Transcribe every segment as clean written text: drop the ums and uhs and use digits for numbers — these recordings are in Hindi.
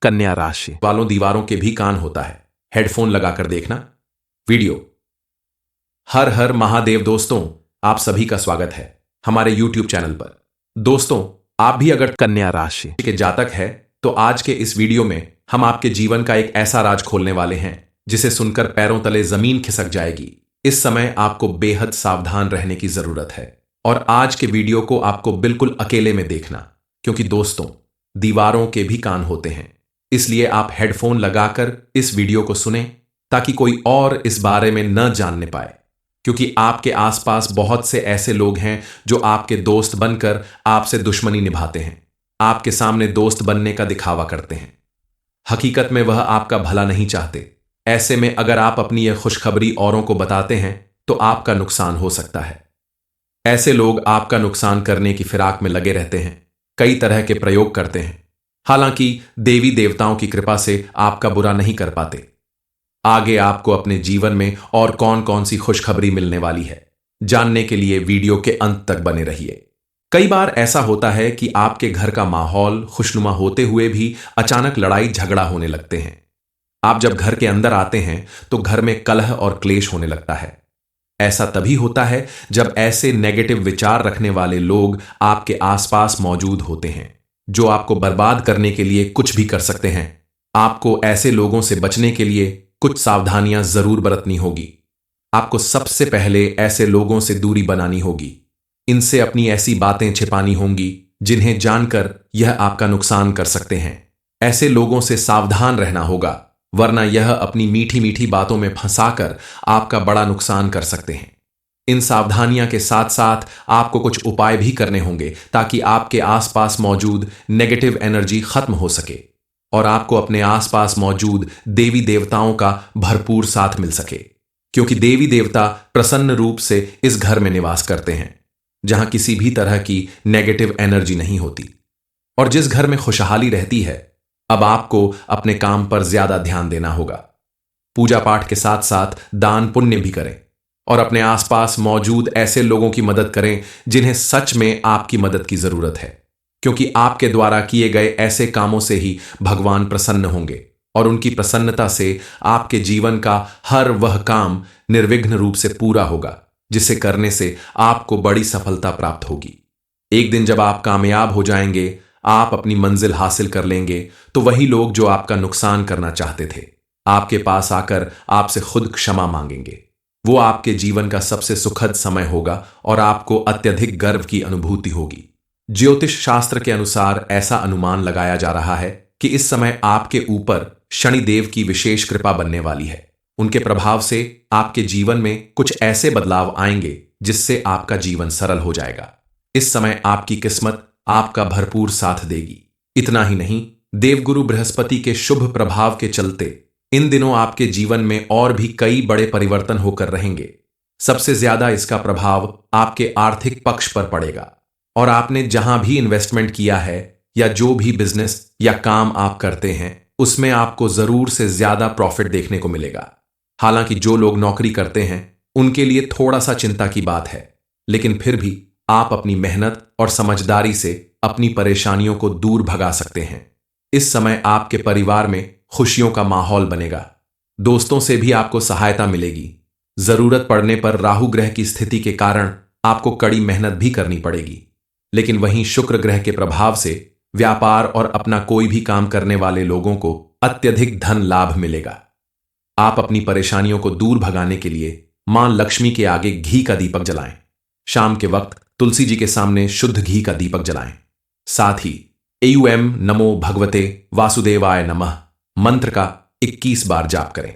कन्या राशि वालों दीवारों के भी कान होता है। हेडफोन लगाकर देखना वीडियो। हर हर महादेव। दोस्तों, आप सभी का स्वागत है हमारे YouTube चैनल पर। दोस्तों, आप भी अगर कन्या राशि के जातक है तो आज के इस वीडियो में हम आपके जीवन का एक ऐसा राज खोलने वाले हैं जिसे सुनकर पैरों तले जमीन खिसक जाएगी। इस समय आपको बेहद सावधान रहने की जरूरत है और आज के वीडियो को आपको बिल्कुल अकेले में देखना, क्योंकि दोस्तों, दीवारों के भी कान होते हैं। इसलिए आप हेडफोन लगाकर इस वीडियो को सुने ताकि कोई और इस बारे में न जानने पाए, क्योंकि आपके आसपास बहुत से ऐसे लोग हैं जो आपके दोस्त बनकर आपसे दुश्मनी निभाते हैं, आपके सामने दोस्त बनने का दिखावा करते हैं। हकीकत में वह आपका भला नहीं चाहते। ऐसे में अगर आप अपनी यह खुशखबरी औरों को बताते हैं तो आपका नुकसान हो सकता है। ऐसे लोग आपका नुकसान करने की फिराक में लगे रहते हैं, कई तरह के प्रयोग करते हैं। हालांकि देवी देवताओं की कृपा से आपका बुरा नहीं कर पाते। आगे आपको अपने जीवन में और कौन कौन सी खुशखबरी मिलने वाली है, जानने के लिए वीडियो के अंत तक बने रहिए। कई बार ऐसा होता है कि आपके घर का माहौल खुशनुमा होते हुए भी अचानक लड़ाई झगड़ा होने लगते हैं। आप जब घर के अंदर आते हैं तो घर में कलह और क्लेश होने लगता है। ऐसा तभी होता है जब ऐसे नेगेटिव विचार रखने वाले लोग आपके आसपास मौजूद होते हैं, जो आपको बर्बाद करने के लिए कुछ भी कर सकते हैं। आपको ऐसे लोगों से बचने के लिए कुछ सावधानियां जरूर बरतनी होगी। आपको सबसे पहले ऐसे लोगों से दूरी बनानी होगी। इनसे अपनी ऐसी बातें छिपानी होंगी जिन्हें जानकर यह आपका नुकसान कर सकते हैं। ऐसे लोगों से सावधान रहना होगा, वरना यह अपनी मीठी मीठी बातों में फंसाकर आपका बड़ा नुकसान कर सकते हैं। इन सावधानियां के साथ साथ आपको कुछ उपाय भी करने होंगे ताकि आपके आसपास मौजूद नेगेटिव एनर्जी खत्म हो सके और आपको अपने आसपास मौजूद देवी देवताओं का भरपूर साथ मिल सके, क्योंकि देवी देवता प्रसन्न रूप से इस घर में निवास करते हैं जहां किसी भी तरह की नेगेटिव एनर्जी नहीं होती। और जिस घर में खुशहाली रहती है, अब आपको अपने काम पर ज्यादा ध्यान देना होगा। पूजा पाठ के साथ साथ दान पुण्य भी करें और अपने आसपास मौजूद ऐसे लोगों की मदद करें जिन्हें सच में आपकी मदद की जरूरत है, क्योंकि आपके द्वारा किए गए ऐसे कामों से ही भगवान प्रसन्न होंगे और उनकी प्रसन्नता से आपके जीवन का हर वह काम निर्विघ्न रूप से पूरा होगा, जिसे करने से आपको बड़ी सफलता प्राप्त होगी। एक दिन जब आप कामयाब हो जाएंगे, आप अपनी मंजिल हासिल कर लेंगे, तो वही लोग जो आपका नुकसान करना चाहते थे आपके पास आकर आपसे खुद क्षमा मांगेंगे। वो आपके जीवन का सबसे सुखद समय होगा और आपको अत्यधिक गर्व की अनुभूति होगी। ज्योतिष शास्त्र के अनुसार ऐसा अनुमान लगाया जा रहा है कि इस समय आपके ऊपर शनिदेव की विशेष कृपा बनने वाली है। उनके प्रभाव से आपके जीवन में कुछ ऐसे बदलाव आएंगे जिससे आपका जीवन सरल हो जाएगा। इस समय आपकी किस्मत आपका भरपूर साथ देगी। इतना ही नहीं, देवगुरु बृहस्पति के शुभ प्रभाव के चलते इन दिनों आपके जीवन में और भी कई बड़े परिवर्तन होकर रहेंगे। सबसे ज्यादा इसका प्रभाव आपके आर्थिक पक्ष पर पड़ेगा और आपने जहां भी इन्वेस्टमेंट किया है या जो भी बिजनेस या काम आप करते हैं, उसमें आपको जरूर से ज्यादा प्रॉफिट देखने को मिलेगा। हालांकि जो लोग नौकरी करते हैं उनके लिए थोड़ा सा चिंता की बात है, लेकिन फिर भी आप अपनी मेहनत और समझदारी से अपनी परेशानियों को दूर भगा सकते हैं। इस समय आपके परिवार में खुशियों का माहौल बनेगा। दोस्तों से भी आपको सहायता मिलेगी। जरूरत पड़ने पर राहु ग्रह की स्थिति के कारण आपको कड़ी मेहनत भी करनी पड़ेगी, लेकिन वहीं शुक्र ग्रह के प्रभाव से व्यापार और अपना कोई भी काम करने वाले लोगों को अत्यधिक धन लाभ मिलेगा। आप अपनी परेशानियों को दूर भगाने के लिए मां लक्ष्मी के आगे घी का दीपक जलाएं। शाम के वक्त तुलसी जी के सामने शुद्ध घी का दीपक जलाएं। साथ ही एयूएम नमो भगवते वासुदेवाय नमः मंत्र का 21 बार जाप करें।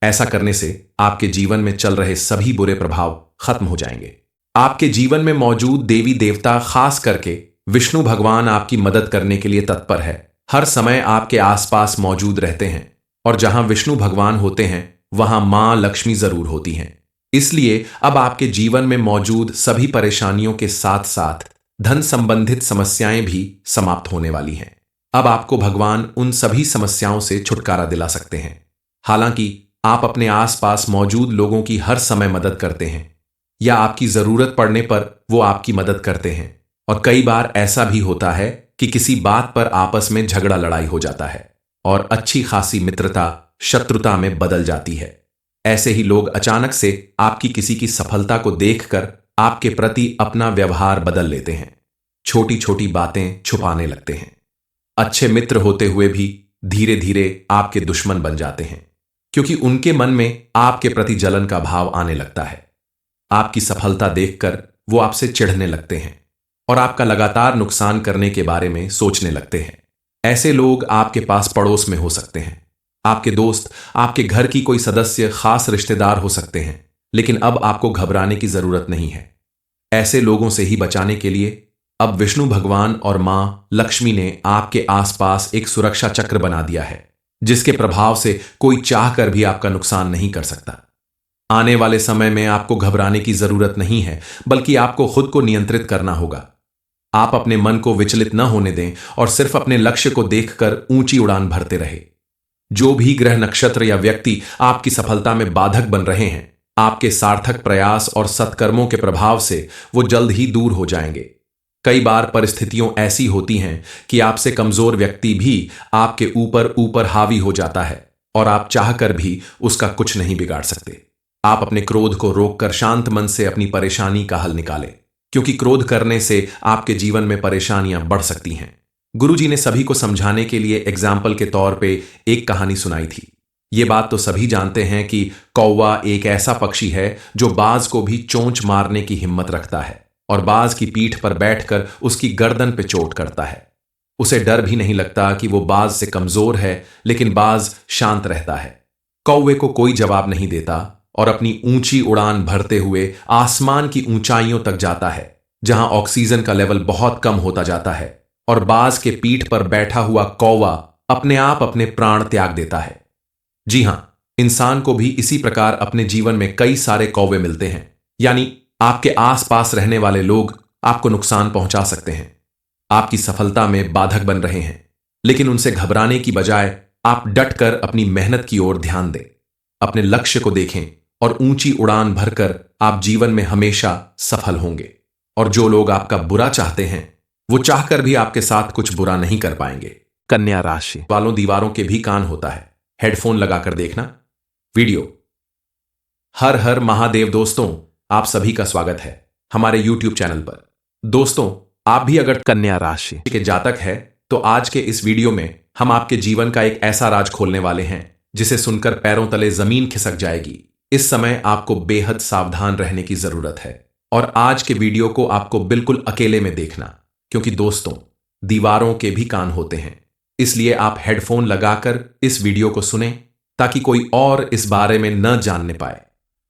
ऐसा करने से आपके जीवन में चल रहे सभी बुरे प्रभाव खत्म हो जाएंगे। आपके जीवन में मौजूद देवी देवता, खास करके विष्णु भगवान, आपकी मदद करने के लिए तत्पर है। हर समय आपके आसपास मौजूद रहते हैं और जहां विष्णु भगवान होते हैं वहां मां लक्ष्मी जरूर होती हैं। इसलिए अब आपके जीवन में मौजूद सभी परेशानियों के साथ साथ धन संबंधित समस्याएं भी समाप्त होने वाली हैं। अब आपको भगवान उन सभी समस्याओं से छुटकारा दिला सकते हैं। हालांकि आप अपने आसपास मौजूद लोगों की हर समय मदद करते हैं या आपकी जरूरत पड़ने पर वो आपकी मदद करते हैं, और कई बार ऐसा भी होता है कि किसी बात पर आपस में झगड़ा लड़ाई हो जाता है। और अच्छी खासी मित्रता शत्रुता में बदल जाती है। ऐसे ही लोग अचानक से आपकी किसी की सफलता को देखकर आपके प्रति अपना व्यवहार बदल लेते हैं, छोटी छोटी बातें छुपाने लगते हैं। अच्छे मित्र होते हुए भी धीरे धीरे आपके दुश्मन बन जाते हैं, क्योंकि उनके मन में आपके प्रति जलन का भाव आने लगता है। आपकी सफलता देखकर वो आपसे चिढ़ने लगते हैं और आपका लगातार नुकसान करने के बारे में सोचने लगते हैं। ऐसे लोग आपके पास पड़ोस में हो सकते हैं, आपके दोस्त, आपके घर की कोई सदस्य, खास रिश्तेदार हो सकते हैं, लेकिन अब आपको घबराने की जरूरत नहीं है। ऐसे लोगों से ही बचाने के लिए अब विष्णु भगवान और मां लक्ष्मी ने आपके आसपास एक सुरक्षा चक्र बना दिया है, जिसके प्रभाव से कोई चाहकर भी आपका नुकसान नहीं कर सकता। आने वाले समय में आपको घबराने की जरूरत नहीं है, बल्कि आपको खुद को नियंत्रित करना होगा। आप अपने मन को विचलित न होने दें और सिर्फ अपने लक्ष्य को देखकर ऊंची उड़ान भरते रहे। जो भी ग्रह, नक्षत्र या व्यक्ति आपकी सफलता में बाधक बन रहे हैं, आपके सार्थक प्रयास और सत्कर्मों के प्रभाव से वो जल्द ही दूर हो जाएंगे। कई बार परिस्थितियां ऐसी होती हैं कि आपसे कमजोर व्यक्ति भी आपके ऊपर हावी हो जाता है और आप चाहकर भी उसका कुछ नहीं बिगाड़ सकते। आप अपने क्रोध को रोककर शांत मन से अपनी परेशानी का हल निकालें, क्योंकि क्रोध करने से आपके जीवन में परेशानियां बढ़ सकती हैं। गुरुजी ने सभी को समझाने के लिए एग्जाम्पल के तौर पे एक कहानी सुनाई थी। ये बात तो सभी जानते हैं कि कौवा एक ऐसा पक्षी है जो बाज को भी चोंच मारने की हिम्मत रखता है और बाज की पीठ पर बैठकर उसकी गर्दन पे चोट करता है। उसे डर भी नहीं लगता कि वो बाज से कमजोर है, लेकिन बाज शांत रहता है, कौवे को कोई जवाब नहीं देता और अपनी ऊंची उड़ान भरते हुए आसमान की ऊंचाइयों तक जाता है, जहां ऑक्सीजन का लेवल बहुत कम होता जाता है और बाज के पीठ पर बैठा हुआ कौवा अपने आप अपने प्राण त्याग देता है। जी हां, इंसान को भी इसी प्रकार अपने जीवन में कई सारे कौवे मिलते हैं, यानी आपके आसपास रहने वाले लोग आपको नुकसान पहुंचा सकते हैं, आपकी सफलता में बाधक बन रहे हैं, लेकिन उनसे घबराने की बजाय आप डटकर अपनी मेहनत की ओर ध्यान दें, अपने लक्ष्य को देखें और ऊंची उड़ान भरकर आप जीवन में हमेशा सफल होंगे। और जो लोग आपका बुरा चाहते हैं, वो चाहकर भी आपके साथ कुछ बुरा नहीं कर पाएंगे। कन्या राशि वालों, दीवारों के भी कान होता है, हेडफोन लगाकर देखना वीडियो। हर हर महादेव दोस्तों, आप सभी का स्वागत है हमारे YouTube चैनल पर। दोस्तों, आप भी अगर कन्या राशि के जातक है तो आज के इस वीडियो में हम आपके जीवन का एक ऐसा राज खोलने वाले हैं जिसे सुनकर पैरों तले जमीन खिसक जाएगी। इस समय आपको बेहद सावधान रहने की जरूरत है और आज के वीडियो को आपको बिल्कुल अकेले में देखना, क्योंकि दोस्तों, दीवारों के भी कान होते हैं, इसलिए आप हेडफोन लगाकर इस वीडियो को सुने ताकि कोई और इस बारे में न जानने पाए,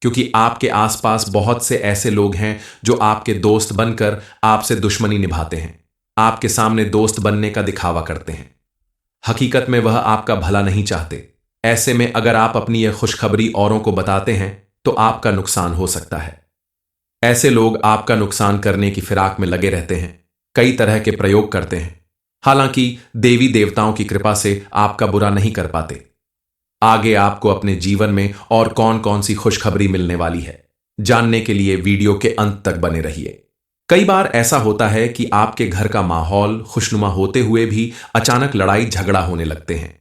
क्योंकि आपके आसपास बहुत से ऐसे लोग हैं जो आपके दोस्त बनकर आपसे दुश्मनी निभाते हैं, आपके सामने दोस्त बनने का दिखावा करते हैं। हकीकत में वह आपका भला नहीं चाहते। ऐसे में अगर आप अपनी यह खुशखबरी औरों को बताते हैं तो आपका नुकसान हो सकता है। ऐसे लोग आपका नुकसान करने की फिराक में लगे रहते हैं, कई तरह के प्रयोग करते हैं, हालांकि देवी देवताओं की कृपा से आपका बुरा नहीं कर पाते। आगे आपको अपने जीवन में और कौन कौन सी खुशखबरी मिलने वाली है, जानने के लिए वीडियो के अंत तक बने रहिए। कई बार ऐसा होता है कि आपके घर का माहौल खुशनुमा होते हुए भी अचानक लड़ाई झगड़ा होने लगते हैं।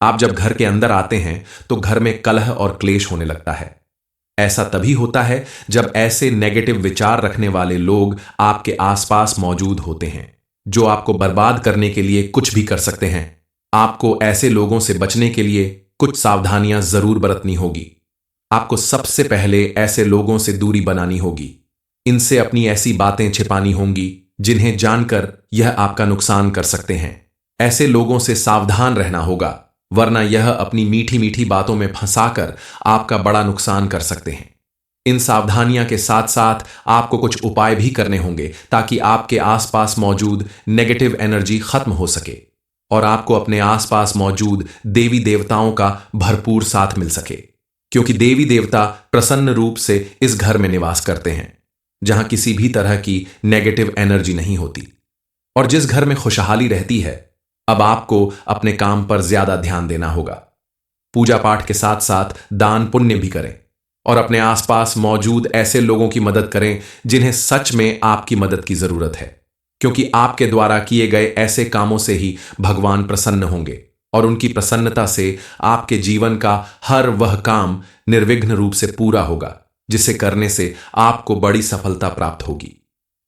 आप जब घर के अंदर आते हैं तो घर में कलह और क्लेश होने लगता है। ऐसा तभी होता है जब ऐसे नेगेटिव विचार रखने वाले लोग आपके आसपास मौजूद होते हैं, जो आपको बर्बाद करने के लिए कुछ भी कर सकते हैं। आपको ऐसे लोगों से बचने के लिए कुछ सावधानियां जरूर बरतनी होगी। आपको सबसे पहले ऐसे लोगों से दूरी बनानी होगी। इनसे अपनी ऐसी बातें छिपानी होंगी जिन्हें जानकर यह आपका नुकसान कर सकते हैं। ऐसे लोगों से सावधान रहना होगा, वरना यह अपनी मीठी मीठी बातों में फंसाकर आपका बड़ा नुकसान कर सकते हैं। इन सावधानियां के साथ साथ आपको कुछ उपाय भी करने होंगे ताकि आपके आसपास मौजूद नेगेटिव एनर्जी खत्म हो सके और आपको अपने आसपास मौजूद देवी देवताओं का भरपूर साथ मिल सके, क्योंकि देवी देवता प्रसन्न रूप से इस घर में निवास करते हैं जहां किसी भी तरह की नेगेटिव एनर्जी नहीं होती। और जिस घर में खुशहाली रहती है, अब आपको अपने काम पर ज्यादा ध्यान देना होगा। पूजा पाठ के साथ साथ दान पुण्य भी करें और अपने आसपास मौजूद ऐसे लोगों की मदद करें जिन्हें सच में आपकी मदद की जरूरत है, क्योंकि आपके द्वारा किए गए ऐसे कामों से ही भगवान प्रसन्न होंगे और उनकी प्रसन्नता से आपके जीवन का हर वह काम निर्विघ्न रूप से पूरा होगा, जिसे करने से आपको बड़ी सफलता प्राप्त होगी।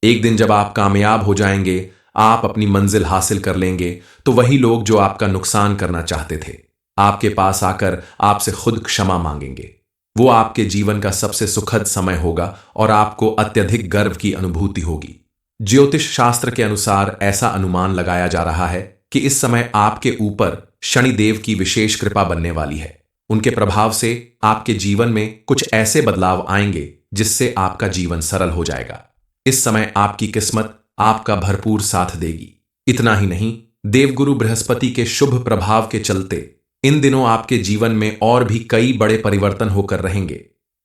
एक दिन जब आप कामयाब हो जाएंगे, आप अपनी मंजिल हासिल कर लेंगे, तो वही लोग जो आपका नुकसान करना चाहते थे, आपके पास आकर आपसे खुद क्षमा मांगेंगे। वो आपके जीवन का सबसे सुखद समय होगा और आपको अत्यधिक गर्व की अनुभूति होगी। ज्योतिष शास्त्र के अनुसार ऐसा अनुमान लगाया जा रहा है कि इस समय आपके ऊपर शनिदेव की विशेष कृपा बनने वाली है। उनके प्रभाव से आपके जीवन में कुछ ऐसे बदलाव आएंगे जिससे आपका जीवन सरल हो जाएगा। इस समय आपकी किस्मत आपका भरपूर साथ देगी। इतना ही नहीं, देवगुरु बृहस्पति के शुभ प्रभाव के चलते इन दिनों आपके जीवन में और भी कई बड़े परिवर्तन होकर रहेंगे।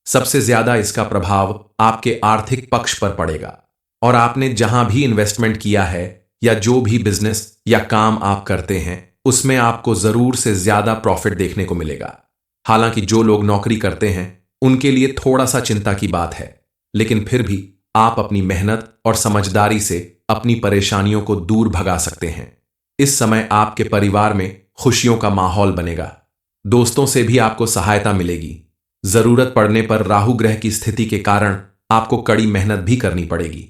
सबसे ज्यादा इसका प्रभाव आपके आर्थिक पक्ष पर पड़ेगा और आपने जहां भी इन्वेस्टमेंट किया है या जो भी बिजनेस या काम आप करते हैं, उसमें आपको जरूर से ज्यादा प्रॉफिट देखने को मिलेगा। हालांकि जो लोग नौकरी करते हैं उनके लिए थोड़ा सा चिंता की बात है, लेकिन फिर भी आप अपनी मेहनत और समझदारी से अपनी परेशानियों को दूर भगा सकते हैं। इस समय आपके परिवार में खुशियों का माहौल बनेगा। दोस्तों से भी आपको सहायता मिलेगी। जरूरत पड़ने पर राहु ग्रह की स्थिति के कारण आपको कड़ी मेहनत भी करनी पड़ेगी,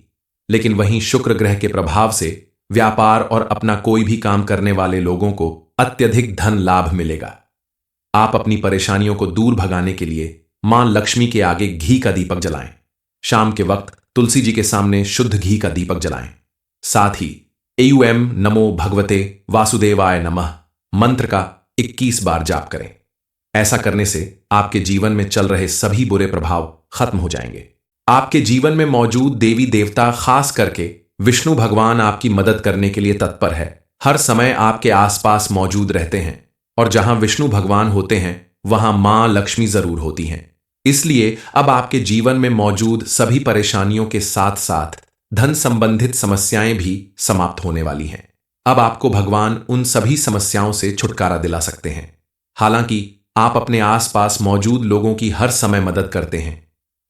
लेकिन वहीं शुक्र ग्रह के प्रभाव से व्यापार और अपना कोई भी काम करने वाले लोगों को अत्यधिक धन लाभ मिलेगा। आप अपनी परेशानियों को दूर भगाने के लिए मां लक्ष्मी के आगे घी का दीपक जलाएं। शाम के वक्त तुलसी जी के सामने शुद्ध घी का दीपक जलाएं। साथ ही एयूएम नमो भगवते वासुदेवाय नमः मंत्र का 21 बार जाप करें। ऐसा करने से आपके जीवन में चल रहे सभी बुरे प्रभाव खत्म हो जाएंगे। आपके जीवन में मौजूद देवी देवता, खास करके विष्णु भगवान, आपकी मदद करने के लिए तत्पर है। हर समय आपके आसपास मौजूद रहते हैं और जहां विष्णु भगवान होते हैं वहां मां लक्ष्मी जरूर होती हैं। इसलिए अब आपके जीवन में मौजूद सभी परेशानियों के साथ साथ धन संबंधित समस्याएं भी समाप्त होने वाली हैं। अब आपको भगवान उन सभी समस्याओं से छुटकारा दिला सकते हैं। हालांकि आप अपने आसपास मौजूद लोगों की हर समय मदद करते हैं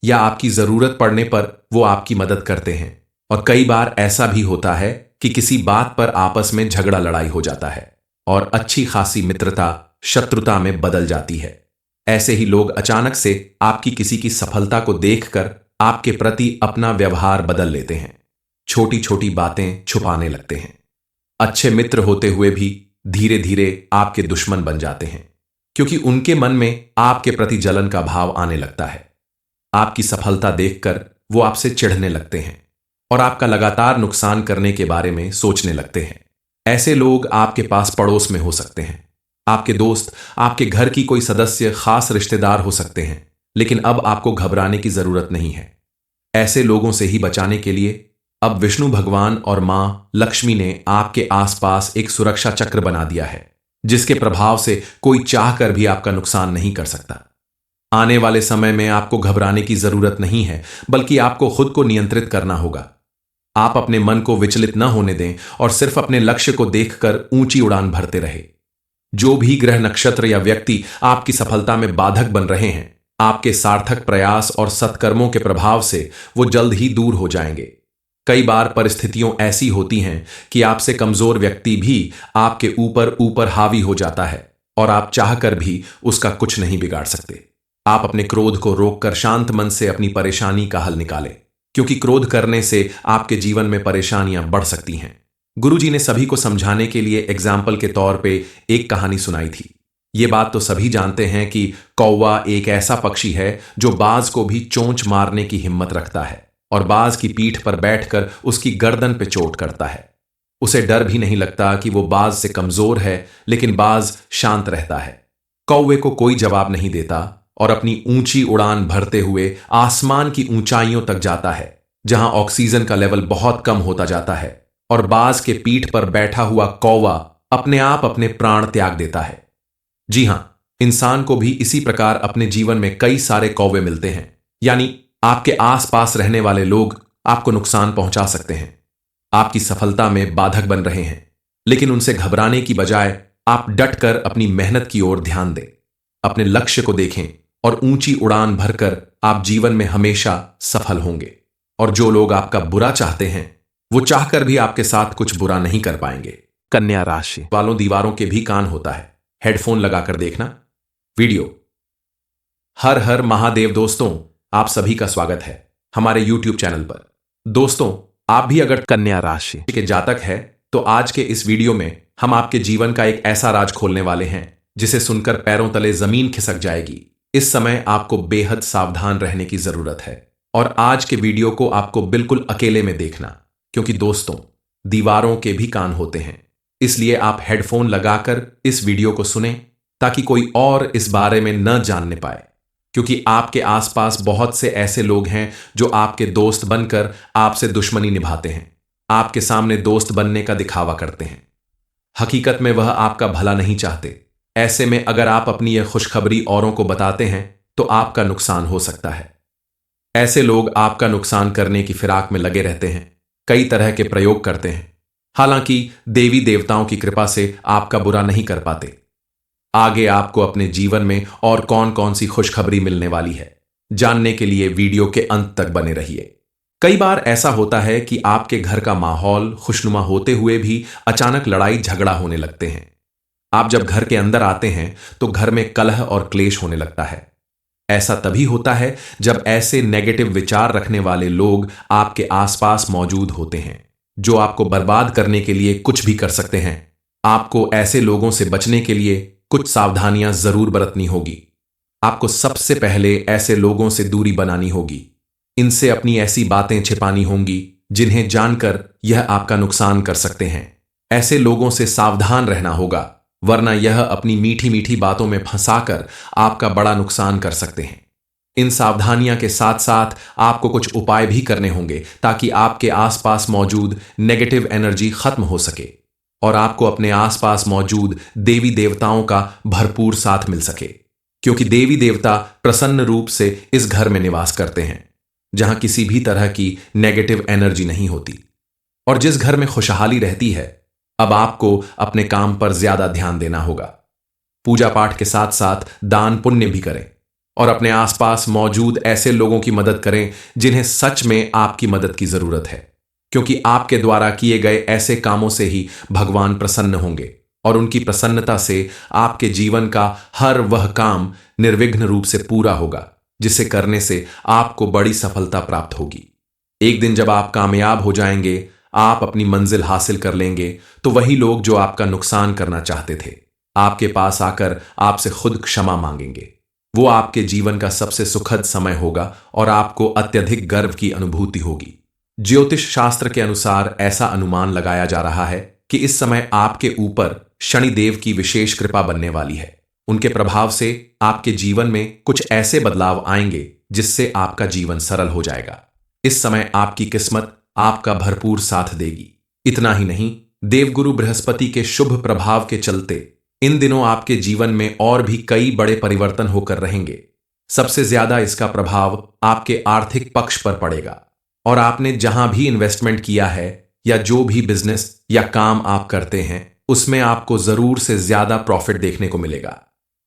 या आपकी जरूरत पड़ने पर वो आपकी मदद करते हैं, और कई बार ऐसा भी होता है कि किसी बात पर आपस में झगड़ा लड़ाई हो जाता है और अच्छी खासी मित्रता शत्रुता में बदल जाती है। ऐसे ही लोग अचानक से आपकी किसी की सफलता को देखकर आपके प्रति अपना व्यवहार बदल लेते हैं, छोटी छोटी बातें छुपाने लगते हैं। अच्छे मित्र होते हुए भी धीरे धीरे आपके दुश्मन बन जाते हैं, क्योंकि उनके मन में आपके प्रति जलन का भाव आने लगता है। आपकी सफलता देखकर वो आपसे चिढ़ने लगते हैं और आपका लगातार नुकसान करने के बारे में सोचने लगते हैं। ऐसे लोग आपके पास पड़ोस में हो सकते हैं, आपके दोस्त, आपके घर की कोई सदस्य, खास रिश्तेदार हो सकते हैं, लेकिन अब आपको घबराने की जरूरत नहीं है। ऐसे लोगों से ही बचाने के लिए अब विष्णु भगवान और मां लक्ष्मी ने आपके आसपास एक सुरक्षा चक्र बना दिया है, जिसके प्रभाव से कोई चाहकर भी आपका नुकसान नहीं कर सकता। आने वाले समय में आपको घबराने की जरूरत नहीं है, बल्कि आपको खुद को नियंत्रित करना होगा। आप अपने मन को विचलित न होने दें और सिर्फ अपने लक्ष्य को देखकर ऊंची उड़ान भरते रहे। जो भी ग्रह, नक्षत्र या व्यक्ति आपकी सफलता में बाधक बन रहे हैं, आपके सार्थक प्रयास और सत्कर्मों के प्रभाव से वो जल्द ही दूर हो जाएंगे। कई बार परिस्थितियां ऐसी होती हैं कि आपसे कमजोर व्यक्ति भी आपके ऊपर हावी हो जाता है और आप चाहकर भी उसका कुछ नहीं बिगाड़ सकते। आप अपने क्रोध को रोककर शांत मन से अपनी परेशानी का हल निकालें, क्योंकि क्रोध करने से आपके जीवन में परेशानियां बढ़ सकती हैं। गुरुजी ने सभी को समझाने के लिए एग्जाम्पल के तौर पे एक कहानी सुनाई थी। ये बात तो सभी जानते हैं कि कौवा एक ऐसा पक्षी है जो बाज को भी चोंच मारने की हिम्मत रखता है और बाज की पीठ पर बैठकर उसकी गर्दन पे चोट करता है। उसे डर भी नहीं लगता कि वो बाज से कमजोर है, लेकिन बाज शांत रहता है। कौवे को कोई जवाब नहीं देता और अपनी ऊंची उड़ान भरते हुए आसमान की ऊंचाइयों तक जाता है, जहां ऑक्सीजन का लेवल बहुत कम होता जाता है और बाज के पीठ पर बैठा हुआ कौवा अपने आप अपने प्राण त्याग देता है। जी हां, इंसान को भी इसी प्रकार अपने जीवन में कई सारे कौवे मिलते हैं, यानी आपके आसपास रहने वाले लोग आपको नुकसान पहुंचा सकते हैं, आपकी सफलता में बाधक बन रहे हैं, लेकिन उनसे घबराने की बजाय आप डटकर अपनी मेहनत की ओर ध्यान दें, अपने लक्ष्य को देखें और ऊंची उड़ान भरकर आप जीवन में हमेशा सफल होंगे। और जो लोग आपका बुरा चाहते हैं वो चाहकर भी आपके साथ कुछ बुरा नहीं कर पाएंगे। कन्या राशि वालों, दीवारों के भी कान होता है। हेडफोन लगाकर देखना। वीडियो। हर हर महादेव दोस्तों, आप सभी का स्वागत है हमारे यूट्यूब चैनल पर। दोस्तों, आप भी अगर कन्या राशि के जातक है तो आज के इस वीडियो में हम आपके जीवन का एक ऐसा राज खोलने वाले हैं जिसे सुनकर पैरों तले जमीन खिसक जाएगी। इस समय आपको बेहद सावधान रहने की जरूरत है और आज के वीडियो को आपको बिल्कुल अकेले में देखना, क्योंकि दोस्तों, दीवारों के भी कान होते हैं। इसलिए आप हेडफोन लगाकर इस वीडियो को सुने ताकि कोई और इस बारे में न जानने पाए, क्योंकि आपके आसपास बहुत से ऐसे लोग हैं जो आपके दोस्त बनकर आपसे दुश्मनी निभाते हैं, आपके सामने दोस्त बनने का दिखावा करते हैं। हकीकत में वह आपका भला नहीं चाहते। ऐसे में अगर आप अपनी यह खुशखबरी औरों को बताते हैं तो आपका नुकसान हो सकता है। ऐसे लोग आपका नुकसान करने की फिराक में लगे रहते हैं, कई तरह के प्रयोग करते हैं। हालांकि देवी देवताओं की कृपा से आपका बुरा नहीं कर पाते। आगे आपको अपने जीवन में और कौन कौन सी खुशखबरी मिलने वाली है, जानने के लिए वीडियो के अंत तक बने रहिए। कई बार ऐसा होता है कि आपके घर का माहौल खुशनुमा होते हुए भी अचानक लड़ाई झगड़ा होने लगते हैं। आप जब घर के अंदर आते हैं तो घर में कलह और क्लेश होने लगता है। ऐसा तभी होता है जब ऐसे नेगेटिव विचार रखने वाले लोग आपके आसपास मौजूद होते हैं, जो आपको बर्बाद करने के लिए कुछ भी कर सकते हैं। आपको ऐसे लोगों से बचने के लिए कुछ सावधानियां जरूर बरतनी होगी। आपको सबसे पहले ऐसे लोगों से दूरी बनानी होगी। इनसे अपनी ऐसी बातें छिपानी होंगी जिन्हें जानकर यह आपका नुकसान कर सकते हैं। ऐसे लोगों से सावधान रहना होगा, वरना यह अपनी मीठी मीठी बातों में फंसाकर आपका बड़ा नुकसान कर सकते हैं। इन सावधानियां के साथ साथ आपको कुछ उपाय भी करने होंगे ताकि आपके आसपास मौजूद नेगेटिव एनर्जी खत्म हो सके और आपको अपने आसपास मौजूद देवी देवताओं का भरपूर साथ मिल सके, क्योंकि देवी देवता प्रसन्न रूप से इस घर में निवास करते हैं जहां किसी भी तरह की नेगेटिव एनर्जी नहीं होती। और जिस घर में खुशहाली रहती है, अब आपको अपने काम पर ज्यादा ध्यान देना होगा। पूजा पाठ के साथ साथ दान पुण्य भी करें और अपने आसपास मौजूद ऐसे लोगों की मदद करें जिन्हें सच में आपकी मदद की जरूरत है, क्योंकि आपके द्वारा किए गए ऐसे कामों से ही भगवान प्रसन्न होंगे और उनकी प्रसन्नता से आपके जीवन का हर वह काम निर्विघ्न रूप से पूरा होगा, जिसे करने से आपको बड़ी सफलता प्राप्त होगी। एक दिन जब आप कामयाब हो जाएंगे, आप अपनी मंजिल हासिल कर लेंगे, तो वही लोग जो आपका नुकसान करना चाहते थे आपके पास आकर आपसे खुद क्षमा मांगेंगे। वो आपके जीवन का सबसे सुखद समय होगा और आपको अत्यधिक गर्व की अनुभूति होगी। ज्योतिष शास्त्र के अनुसार ऐसा अनुमान लगाया जा रहा है कि इस समय आपके ऊपर शनिदेव की विशेष कृपा बनने वाली है। उनके प्रभाव से आपके जीवन में कुछ ऐसे बदलाव आएंगे जिससे आपका जीवन सरल हो जाएगा। इस समय आपकी किस्मत आपका भरपूर साथ देगी। इतना ही नहीं, देवगुरु बृहस्पति के शुभ प्रभाव के चलते इन दिनों आपके जीवन में और भी कई बड़े परिवर्तन होकर रहेंगे। सबसे ज्यादा इसका प्रभाव आपके आर्थिक पक्ष पर पड़ेगा और आपने जहां भी इन्वेस्टमेंट किया है या जो भी बिजनेस या काम आप करते हैं, उसमें आपको जरूर से ज्यादा प्रॉफिट देखने को मिलेगा।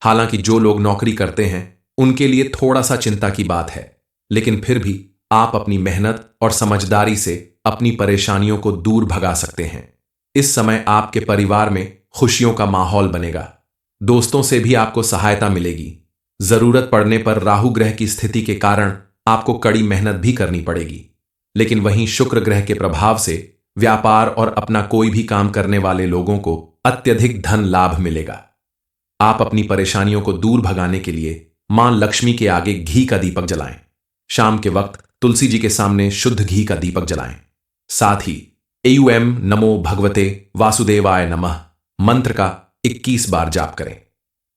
हालांकि जो लोग नौकरी करते हैं उनके लिए थोड़ा सा चिंता की बात है, लेकिन फिर भी आप अपनी मेहनत और समझदारी से अपनी परेशानियों को दूर भगा सकते हैं। इस समय आपके परिवार में खुशियों का माहौल बनेगा। दोस्तों से भी आपको सहायता मिलेगी। जरूरत पड़ने पर राहु ग्रह की स्थिति के कारण आपको कड़ी मेहनत भी करनी पड़ेगी, लेकिन वहीं शुक्र ग्रह के प्रभाव से व्यापार और अपना कोई भी काम करने वाले लोगों को अत्यधिक धन लाभ मिलेगा। आप अपनी परेशानियों को दूर भगाने के लिए मां लक्ष्मी के आगे घी का दीपक जलाएं। शाम के वक्त तुलसी जी के सामने शुद्ध घी का दीपक जलाएं। साथ ही एयूएम नमो भगवते वासुदेवाय नमः मंत्र का 21 बार जाप करें।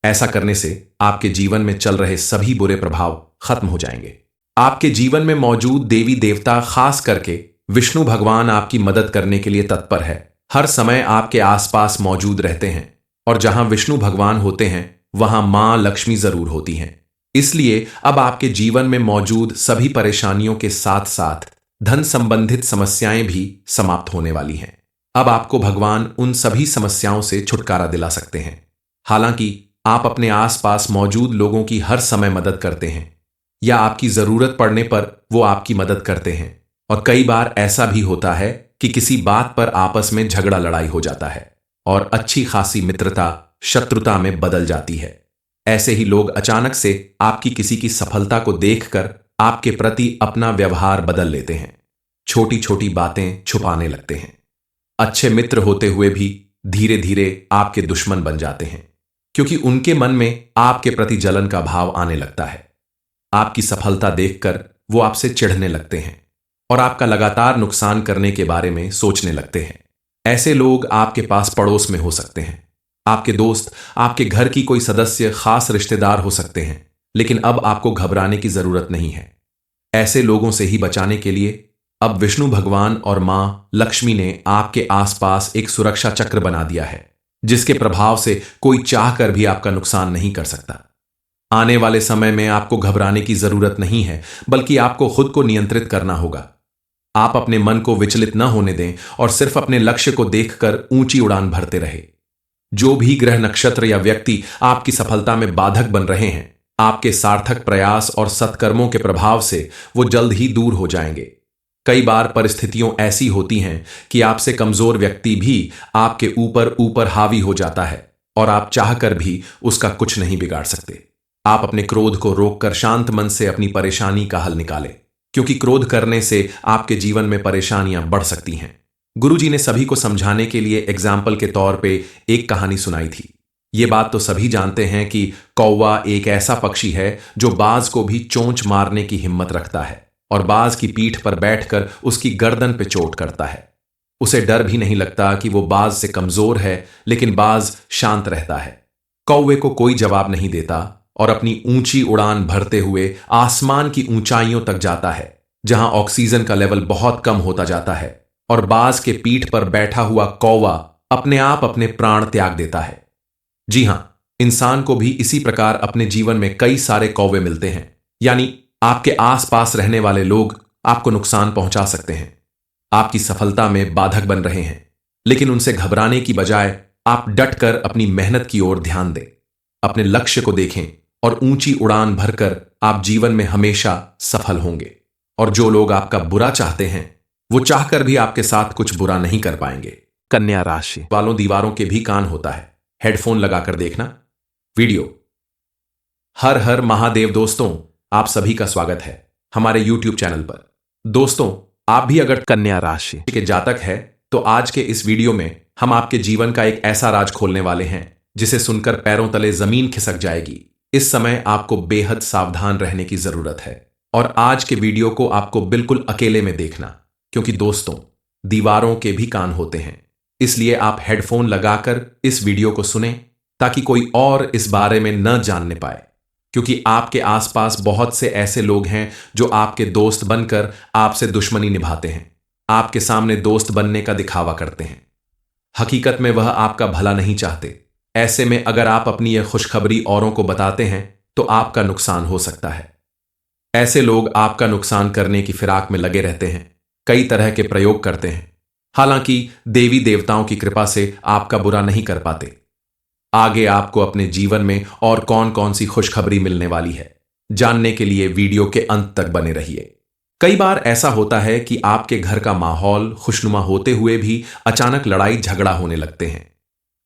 ऐसा करने से आपके जीवन में चल रहे सभी बुरे प्रभाव खत्म हो जाएंगे। आपके जीवन में मौजूद देवी देवता, खास करके विष्णु भगवान, आपकी मदद करने के लिए तत्पर है। हर समय आपके आसपास मौजूद रहते हैं और जहां विष्णु भगवान होते हैं वहां मां लक्ष्मी जरूर होती हैं। इसलिए अब आपके जीवन में मौजूद सभी परेशानियों के साथ साथ धन संबंधित समस्याएं भी समाप्त होने वाली हैं। अब आपको भगवान उन सभी समस्याओं से छुटकारा दिला सकते हैं। हालांकि आप अपने आसपास मौजूद लोगों की हर समय मदद करते हैं या आपकी जरूरत पड़ने पर वो आपकी मदद करते हैं, और कई बार ऐसा भी होता है कि किसी बात पर आपस में झगड़ा लड़ाई हो जाता है और अच्छी खासी मित्रता शत्रुता में बदल जाती है। ऐसे ही लोग अचानक से आपकी किसी की सफलता को देखकर आपके प्रति अपना व्यवहार बदल लेते हैं, छोटी छोटी बातें छुपाने लगते हैं। अच्छे मित्र होते हुए भी धीरे धीरे आपके दुश्मन बन जाते हैं, क्योंकि उनके मन में आपके प्रति जलन का भाव आने लगता है। आपकी सफलता देखकर वो आपसे चिढ़ने लगते हैं और आपका लगातार नुकसान करने के बारे में सोचने लगते हैं। ऐसे लोग आपके पास पड़ोस में हो सकते हैं, आपके दोस्त, आपके घर की कोई सदस्य, खास रिश्तेदार हो सकते हैं, लेकिन अब आपको घबराने की जरूरत नहीं है। ऐसे लोगों से ही बचाने के लिए अब विष्णु भगवान और मां लक्ष्मी ने आपके आसपास एक सुरक्षा चक्र बना दिया है, जिसके प्रभाव से कोई चाहकर भी आपका नुकसान नहीं कर सकता। आने वाले समय में आपको घबराने की जरूरत नहीं है, बल्कि आपको खुद को नियंत्रित करना होगा। आप अपने मन को विचलित न होने दें और सिर्फ अपने लक्ष्य को देखकर ऊंची उड़ान भरते रहे। जो भी ग्रह, नक्षत्र या व्यक्ति आपकी सफलता में बाधक बन रहे हैं, आपके सार्थक प्रयास और सत्कर्मों के प्रभाव से वो जल्द ही दूर हो जाएंगे। कई बार परिस्थितियां ऐसी होती हैं कि आपसे कमजोर व्यक्ति भी आपके ऊपर ऊपर हावी हो जाता है और आप चाहकर भी उसका कुछ नहीं बिगाड़ सकते। आप अपने क्रोध को रोककर शांत मन से अपनी परेशानी का हल निकालें, क्योंकि क्रोध करने से आपके जीवन में परेशानियां बढ़ सकती हैं। गुरुजी ने सभी को समझाने के लिए एग्जाम्पल के तौर पे एक कहानी सुनाई थी। ये बात तो सभी जानते हैं कि कौवा एक ऐसा पक्षी है जो बाज को भी चोंच मारने की हिम्मत रखता है और बाज की पीठ पर बैठकर उसकी गर्दन पे चोट करता है। उसे डर भी नहीं लगता कि वो बाज से कमजोर है, लेकिन बाज शांत रहता है, कौवे को कोई जवाब नहीं देता और अपनी ऊंची उड़ान भरते हुए आसमान की ऊंचाइयों तक जाता है, जहां ऑक्सीजन का लेवल बहुत कम होता जाता है और बाज के पीठ पर बैठा हुआ कौवा अपने आप अपने प्राण त्याग देता है। जी हां, इंसान को भी इसी प्रकार अपने जीवन में कई सारे कौवे मिलते हैं, यानी आपके आसपास रहने वाले लोग आपको नुकसान पहुंचा सकते हैं, आपकी सफलता में बाधक बन रहे हैं, लेकिन उनसे घबराने की बजाय आप डटकर अपनी मेहनत की ओर ध्यान दें, अपने लक्ष्य को देखें और ऊंची उड़ान भरकर आप जीवन में हमेशा सफल होंगे। और जो लोग आपका बुरा चाहते हैं, वो चाहकर भी आपके साथ कुछ बुरा नहीं कर पाएंगे। कन्या राशि वालों, दीवारों के भी कान होता है, हेडफोन लगाकर देखना वीडियो। हर हर महादेव दोस्तों, आप सभी का स्वागत है हमारे YouTube चैनल पर। दोस्तों, आप भी अगर कन्या राशि के जातक है तो आज के इस वीडियो में हम आपके जीवन का एक ऐसा राज खोलने वाले हैं जिसे सुनकर पैरों तले जमीन खिसक जाएगी। इस समय आपको बेहद सावधान रहने की जरूरत है और आज के वीडियो को आपको बिल्कुल अकेले में देखना, क्योंकि दोस्तों, दीवारों के भी कान होते हैं, इसलिए आप हेडफोन लगाकर इस वीडियो को सुने ताकि कोई और इस बारे में न जानने पाए, क्योंकि आपके आसपास बहुत से ऐसे लोग हैं जो आपके दोस्त बनकर आपसे दुश्मनी निभाते हैं, आपके सामने दोस्त बनने का दिखावा करते हैं। हकीकत में वह आपका भला नहीं चाहते। ऐसे में अगर आप अपनी यह खुशखबरी औरों को बताते हैं तो आपका नुकसान हो सकता है। ऐसे लोग आपका नुकसान करने की फिराक में लगे रहते हैं, कई तरह के प्रयोग करते हैं, हालांकि देवी देवताओं की कृपा से आपका बुरा नहीं कर पाते। आगे आपको अपने जीवन में और कौन कौन सी खुशखबरी मिलने वाली है, जानने के लिए वीडियो के अंत तक बने रहिए। कई बार ऐसा होता है कि आपके घर का माहौल खुशनुमा होते हुए भी अचानक लड़ाई झगड़ा होने लगते हैं।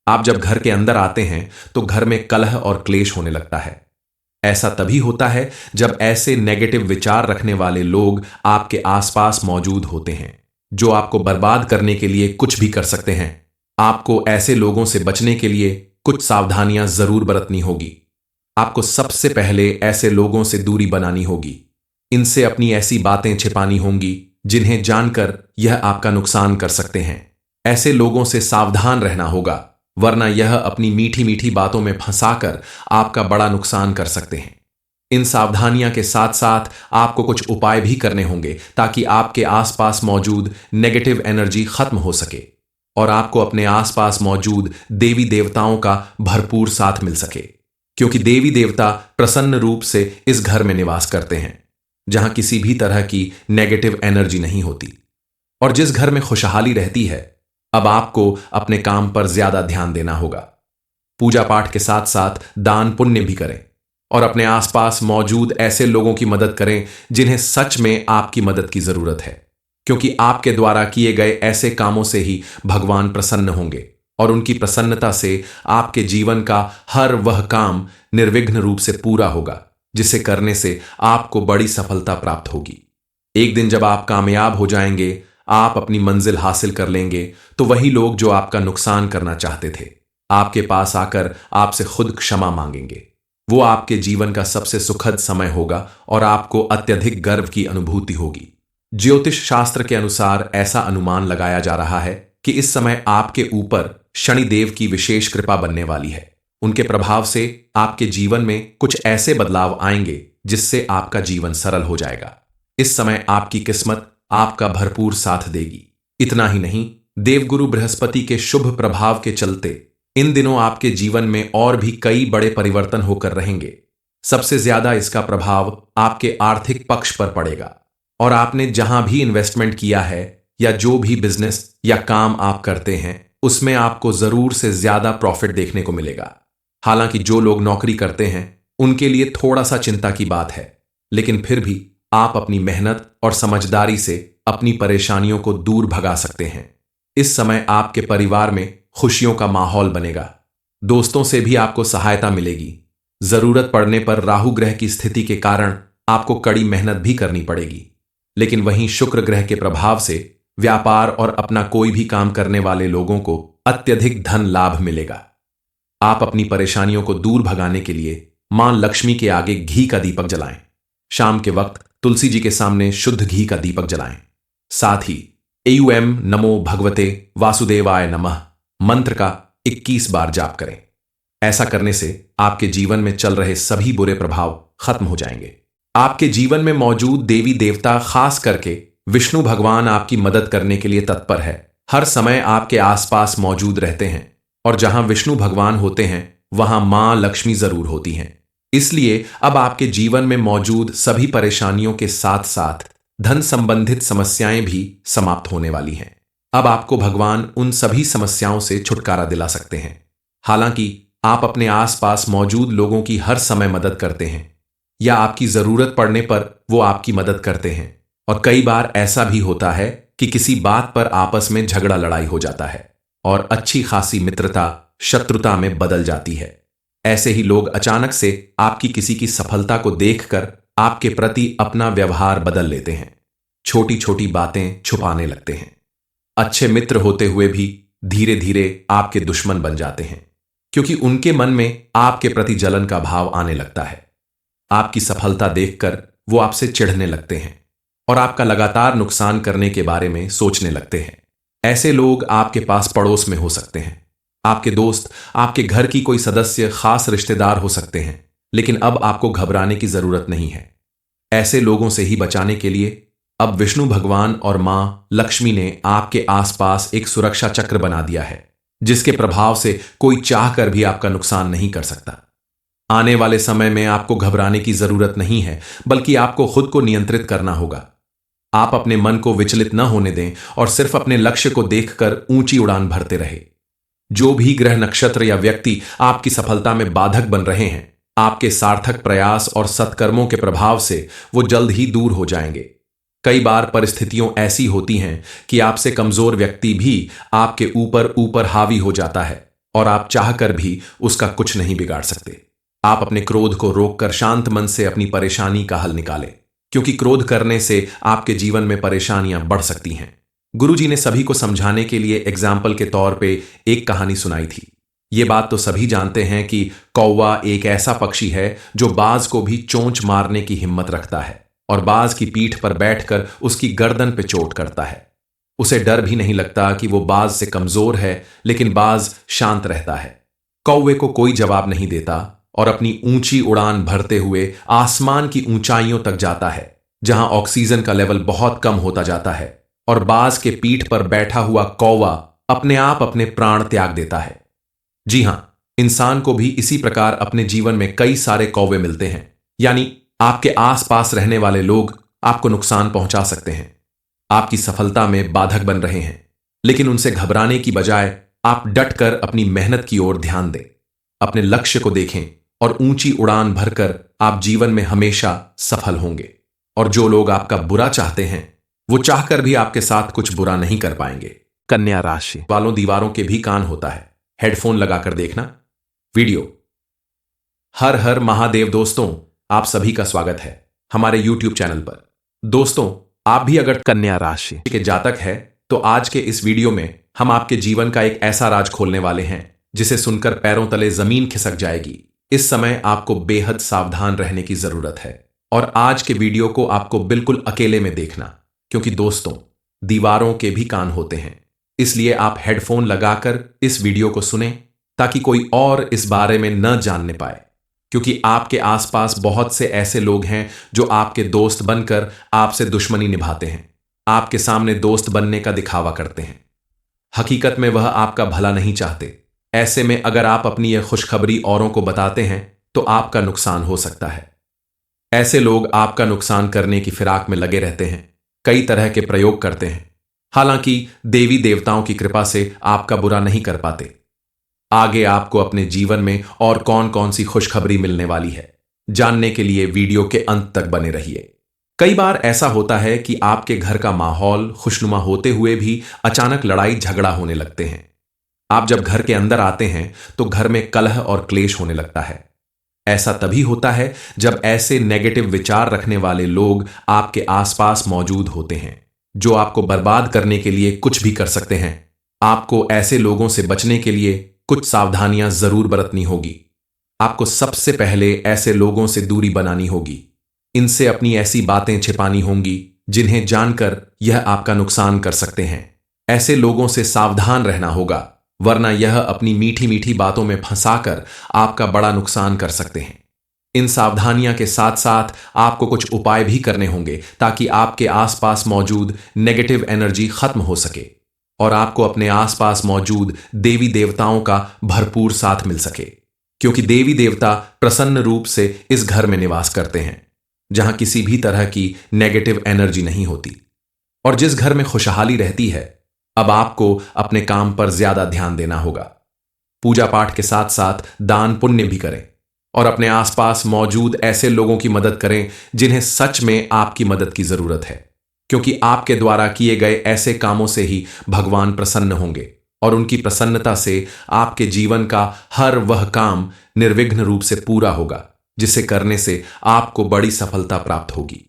आप जब घर के अंदर आते हैं तो घर में कलह और क्लेश होने लगता है। ऐसा तभी होता है जब ऐसे नेगेटिव विचार रखने वाले लोग आपके आसपास मौजूद होते हैं, जो आपको बर्बाद करने के लिए कुछ भी कर सकते हैं। आपको ऐसे लोगों से बचने के लिए कुछ सावधानियां जरूर बरतनी होगी। आपको सबसे पहले ऐसे लोगों से दूरी बनानी होगी। इनसे अपनी ऐसी बातें छिपानी होंगी जिन्हें जानकर यह आपका नुकसान कर सकते हैं। ऐसे लोगों से सावधान रहना होगा, वरना यह अपनी मीठी मीठी बातों में फंसाकर आपका बड़ा नुकसान कर सकते हैं। इन सावधानियां के साथ साथ आपको कुछ उपाय भी करने होंगे ताकि आपके आसपास मौजूद नेगेटिव एनर्जी खत्म हो सके और आपको अपने आसपास मौजूद देवी देवताओं का भरपूर साथ मिल सके, क्योंकि देवी देवता प्रसन्न रूप से इस घर में निवास करते हैं जहां किसी भी तरह की नेगेटिव एनर्जी नहीं होती। और जिस घर में खुशहाली रहती है, अब आपको अपने काम पर ज्यादा ध्यान देना होगा। पूजा पाठ के साथ साथ दान पुण्य भी करें और अपने आसपास मौजूद ऐसे लोगों की मदद करें जिन्हें सच में आपकी मदद की जरूरत है, क्योंकि आपके द्वारा किए गए ऐसे कामों से ही भगवान प्रसन्न होंगे और उनकी प्रसन्नता से आपके जीवन का हर वह काम निर्विघ्न रूप से पूरा होगा, जिसे करने से आपको बड़ी सफलता प्राप्त होगी। एक दिन जब आप कामयाब हो जाएंगे, आप अपनी मंजिल हासिल कर लेंगे, तो वही लोग जो आपका नुकसान करना चाहते थे, आपके पास आकर आपसे खुद क्षमा मांगेंगे। वो आपके जीवन का सबसे सुखद समय होगा और आपको अत्यधिक गर्व की अनुभूति होगी। ज्योतिष शास्त्र के अनुसार ऐसा अनुमान लगाया जा रहा है कि इस समय आपके ऊपर शनिदेव की विशेष कृपा बनने वाली है। उनके प्रभाव से आपके जीवन में कुछ ऐसे बदलाव आएंगे जिससे आपका जीवन सरल हो जाएगा। इस समय आपकी किस्मत आपका भरपूर साथ देगी। इतना ही नहीं, देवगुरु बृहस्पति के शुभ प्रभाव के चलते इन दिनों आपके जीवन में और भी कई बड़े परिवर्तन होकर रहेंगे। सबसे ज्यादा इसका प्रभाव आपके आर्थिक पक्ष पर पड़ेगा और आपने जहां भी इन्वेस्टमेंट किया है या जो भी बिजनेस या काम आप करते हैं, उसमें आपको जरूर से ज्यादा प्रॉफिट देखने को मिलेगा। हालांकि जो लोग नौकरी करते हैं उनके लिए थोड़ा सा चिंता की बात है, लेकिन फिर भी आप अपनी मेहनत और समझदारी से अपनी परेशानियों को दूर भगा सकते हैं। इस समय आपके परिवार में खुशियों का माहौल बनेगा। दोस्तों से भी आपको सहायता मिलेगी। जरूरत पड़ने पर राहु ग्रह की स्थिति के कारण आपको कड़ी मेहनत भी करनी पड़ेगी, लेकिन वहीं शुक्र ग्रह के प्रभाव से व्यापार और अपना कोई भी काम करने वाले लोगों को अत्यधिक धन लाभ मिलेगा। आप अपनी परेशानियों को दूर भगाने के लिए मां लक्ष्मी के आगे घी का दीपक जलाएं। शाम के वक्त तुलसी जी के सामने शुद्ध घी का दीपक जलाएं। साथ ही एयूएम नमो भगवते वासुदेवाय नमः मंत्र का 21 बार जाप करें। ऐसा करने से आपके जीवन में चल रहे सभी बुरे प्रभाव खत्म हो जाएंगे। आपके जीवन में मौजूद देवी देवता, खास करके विष्णु भगवान, आपकी मदद करने के लिए तत्पर है। हर समय आपके आसपास मौजूद रहते हैं और जहां विष्णु भगवान होते हैं वहां मां लक्ष्मी जरूर होती हैं। इसलिए अब आपके जीवन में मौजूद सभी परेशानियों के साथ साथ धन संबंधित समस्याएं भी समाप्त होने वाली हैं। अब आपको भगवान उन सभी समस्याओं से छुटकारा दिला सकते हैं। हालांकि आप अपने आसपास मौजूद लोगों की हर समय मदद करते हैं या आपकी जरूरत पड़ने पर वो आपकी मदद करते हैं, और कई बार ऐसा भी होता है कि किसी बात पर आपस में झगड़ा लड़ाई हो जाता है और अच्छी खासी मित्रता शत्रुता में बदल जाती है। ऐसे ही लोग अचानक से आपकी किसी की सफलता को देखकर आपके प्रति अपना व्यवहार बदल लेते हैं, छोटी छोटी बातें छुपाने लगते हैं। अच्छे मित्र होते हुए भी धीरे धीरे आपके दुश्मन बन जाते हैं, क्योंकि उनके मन में आपके प्रति जलन का भाव आने लगता है। आपकी सफलता देखकर वो आपसे चिढ़ने लगते हैं और आपका लगातार नुकसान करने के बारे में सोचने लगते हैं। ऐसे लोग आपके पास पड़ोस में हो सकते हैं, आपके दोस्त, आपके घर की कोई सदस्य, खास रिश्तेदार हो सकते हैं, लेकिन अब आपको घबराने की जरूरत नहीं है। ऐसे लोगों से ही बचाने के लिए अब विष्णु भगवान और मां लक्ष्मी ने आपके आसपास एक सुरक्षा चक्र बना दिया है, जिसके प्रभाव से कोई चाहकर भी आपका नुकसान नहीं कर सकता। आने वाले समय में आपको घबराने की जरूरत नहीं है, बल्कि आपको खुद को नियंत्रित करना होगा। आप अपने मन को विचलित न होने दें और सिर्फ अपने लक्ष्य को देखकर ऊंची उड़ान भरते रहे। जो भी ग्रह, नक्षत्र या व्यक्ति आपकी सफलता में बाधक बन रहे हैं, आपके सार्थक प्रयास और सत्कर्मों के प्रभाव से वो जल्द ही दूर हो जाएंगे। कई बार परिस्थितियों ऐसी होती हैं कि आपसे कमजोर व्यक्ति भी आपके ऊपर हावी हो जाता है और आप चाहकर भी उसका कुछ नहीं बिगाड़ सकते। आप अपने क्रोध को रोककर शांत मन से अपनी परेशानी का हल निकालें, क्योंकि क्रोध करने से आपके जीवन में परेशानियां बढ़ सकती हैं। गुरुजी ने सभी को समझाने के लिए एग्जाम्पल के तौर पे एक कहानी सुनाई थी। ये बात तो सभी जानते हैं कि कौवा एक ऐसा पक्षी है जो बाज को भी चोंच मारने की हिम्मत रखता है और बाज की पीठ पर बैठकर उसकी गर्दन पे चोट करता है। उसे डर भी नहीं लगता कि वो बाज से कमजोर है, लेकिन बाज शांत रहता है, कौवे को कोई जवाब नहीं देता और अपनी ऊंची उड़ान भरते हुए आसमान की ऊंचाइयों तक जाता है, जहां ऑक्सीजन का लेवल बहुत कम होता जाता है और बाज के पीठ पर बैठा हुआ कौवा अपने आप अपने प्राण त्याग देता है। जी हां, इंसान को भी इसी प्रकार अपने जीवन में कई सारे कौवे मिलते हैं, यानी आपके आसपास रहने वाले लोग आपको नुकसान पहुंचा सकते हैं, आपकी सफलता में बाधक बन रहे हैं, लेकिन उनसे घबराने की बजाय आप डटकर अपनी मेहनत की ओर ध्यान दें, अपने लक्ष्य को देखें और ऊंची उड़ान भरकर आप जीवन में हमेशा सफल होंगे। और जो लोग आपका बुरा चाहते हैं वो चाहकर भी आपके साथ कुछ बुरा नहीं कर पाएंगे। कन्या राशि वालों, दीवारों के भी कान होता है, हेडफोन लगाकर देखना वीडियो। हर हर महादेव दोस्तों, आप सभी का स्वागत है हमारे YouTube चैनल पर। दोस्तों, आप भी अगर कन्या राशि के जातक है तो आज के इस वीडियो में हम आपके जीवन का एक ऐसा राज खोलने वाले हैं जिसे सुनकर पैरों तले जमीन खिसक जाएगी। इस समय आपको बेहद सावधान रहने की जरूरत है और आज के वीडियो को आपको बिल्कुल अकेले में देखना, क्योंकि दोस्तों, दीवारों के भी कान होते हैं। इसलिए आप हेडफोन लगाकर इस वीडियो को सुने ताकि कोई और इस बारे में न जानने पाए, क्योंकि आपके आसपास बहुत से ऐसे लोग हैं जो आपके दोस्त बनकर आपसे दुश्मनी निभाते हैं, आपके सामने दोस्त बनने का दिखावा करते हैं। हकीकत में वह आपका भला नहीं चाहते। ऐसे में अगर आप अपनी यह खुशखबरी औरों को बताते हैं तो आपका नुकसान हो सकता है। ऐसे लोग आपका नुकसान करने की फिराक में लगे रहते हैं, कई तरह के प्रयोग करते हैं। हालांकि देवी देवताओं की कृपा से आपका बुरा नहीं कर पाते। आगे आपको अपने जीवन में और कौन कौन सी खुशखबरी मिलने वाली है, जानने के लिए वीडियो के अंत तक बने रहिए। कई बार ऐसा होता है कि आपके घर का माहौल खुशनुमा होते हुए भी अचानक लड़ाई झगड़ा होने लगते हैं। आप जब घर के अंदर आते हैं तो घर में कलह और क्लेश होने लगता है। ऐसा तभी होता है जब ऐसे नेगेटिव विचार रखने वाले लोग आपके आसपास मौजूद होते हैं जो आपको बर्बाद करने के लिए कुछ भी कर सकते हैं। आपको ऐसे लोगों से बचने के लिए कुछ सावधानियां जरूर बरतनी होगी। आपको सबसे पहले ऐसे लोगों से दूरी बनानी होगी। इनसे अपनी ऐसी बातें छिपानी होंगी जिन्हें जानकर यह आपका नुकसान कर सकते हैं। ऐसे लोगों से सावधान रहना होगा, वरना यह अपनी मीठी मीठी बातों में फंसाकर आपका बड़ा नुकसान कर सकते हैं। इन सावधानियां के साथ साथ आपको कुछ उपाय भी करने होंगे ताकि आपके आसपास मौजूद नेगेटिव एनर्जी खत्म हो सके और आपको अपने आसपास मौजूद देवी देवताओं का भरपूर साथ मिल सके, क्योंकि देवी देवता प्रसन्न रूप से इस घर में निवास करते हैं जहां किसी भी तरह की नेगेटिव एनर्जी नहीं होती। और जिस घर में खुशहाली रहती है, अब आपको अपने काम पर ज्यादा ध्यान देना होगा। पूजा पाठ के साथ साथ दान पुण्य भी करें और अपने आसपास मौजूद ऐसे लोगों की मदद करें जिन्हें सच में आपकी मदद की जरूरत है, क्योंकि आपके द्वारा किए गए ऐसे कामों से ही भगवान प्रसन्न होंगे और उनकी प्रसन्नता से आपके जीवन का हर वह काम निर्विघ्न रूप से पूरा होगा, जिसे करने से आपको बड़ी सफलता प्राप्त होगी।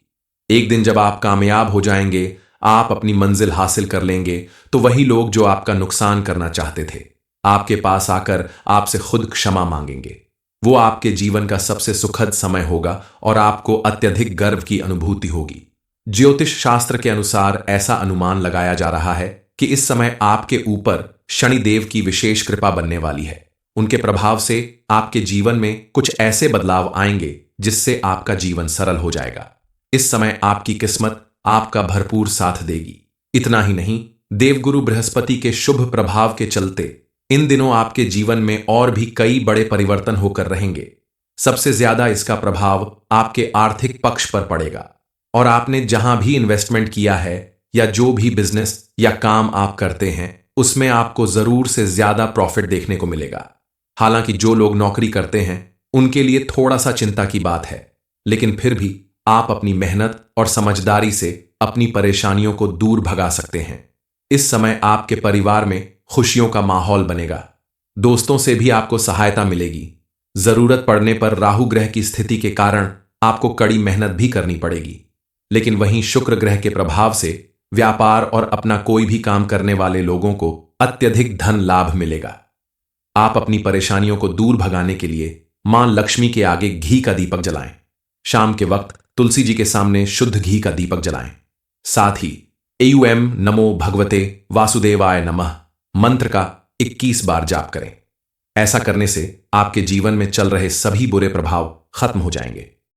एक दिन जब आप कामयाब हो जाएंगे, आप अपनी मंजिल हासिल कर लेंगे, तो वही लोग जो आपका नुकसान करना चाहते थे आपके पास आकर आपसे खुद क्षमा मांगेंगे। वो आपके जीवन का सबसे सुखद समय होगा और आपको अत्यधिक गर्व की अनुभूति होगी। ज्योतिष शास्त्र के अनुसार ऐसा अनुमान लगाया जा रहा है कि इस समय आपके ऊपर शनिदेव की विशेष कृपा बनने वाली है। उनके प्रभाव से आपके जीवन में कुछ ऐसे बदलाव आएंगे जिससे आपका जीवन सरल हो जाएगा। इस समय आपकी किस्मत आपका भरपूर साथ देगी। इतना ही नहीं, देवगुरु बृहस्पति के शुभ प्रभाव के चलते इन दिनों आपके जीवन में और भी कई बड़े परिवर्तन होकर रहेंगे। सबसे ज्यादा इसका प्रभाव आपके आर्थिक पक्ष पर पड़ेगा और आपने जहां भी इन्वेस्टमेंट किया है या जो भी बिजनेस या काम आप करते हैं उसमें आपको जरूर से ज्यादा प्रॉफिट देखने को मिलेगा। हालांकि जो लोग नौकरी करते हैं उनके लिए थोड़ा सा चिंता की बात है, लेकिन फिर भी आप अपनी मेहनत और समझदारी से अपनी परेशानियों को दूर भगा सकते हैं। इस समय आपके परिवार में खुशियों का माहौल बनेगा। दोस्तों से भी आपको सहायता मिलेगी। जरूरत पड़ने पर राहु ग्रह की स्थिति के कारण आपको कड़ी मेहनत भी करनी पड़ेगी, लेकिन वहीं शुक्र ग्रह के प्रभाव से व्यापार और अपना कोई भी काम करने वाले लोगों को अत्यधिक धन लाभ मिलेगा। आप अपनी परेशानियों को दूर भगाने के लिए मां लक्ष्मी के आगे घी का दीपक जलाएं। शाम के वक्त तुलसी जी के सामने शुद्ध घी का दीपक जलाएं। साथ ही एयूएम नमो भगवते वासुदेवाय नमः मंत्र का 21 बार जाप करें। ऐसा करने से आपके जीवन में चल रहे सभी बुरे प्रभाव खत्म हो जाएंगे।